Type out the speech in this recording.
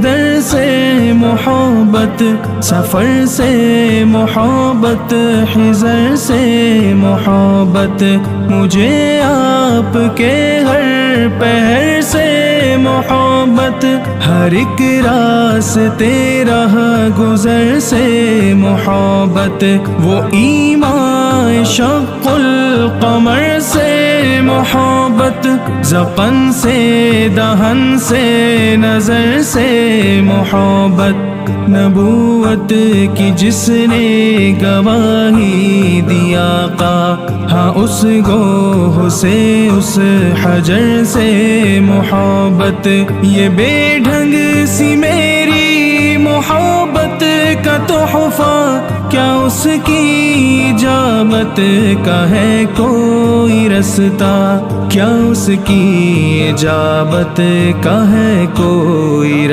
در سے محبت، سفر سے محبت، حضر سے محبت، مجھے آپ کے ہر پہر سے محبت، ہر ایک راستے راہ گزر سے محبت، وہ ایمان شق القمر سے محبت، زبان سے دہن سے نظر سے محبت، نبوت کی جس نے گواہی دیا کا، ہاں اس گوہ سے اس حجر سے محبت، یہ بے ڈھنگ سی میری محبت کا تحفہ، کیا اس کی اجابت کا ہے کوئی رستہ، کیا اس کی اجابت کا ہے کوئی رستہ۔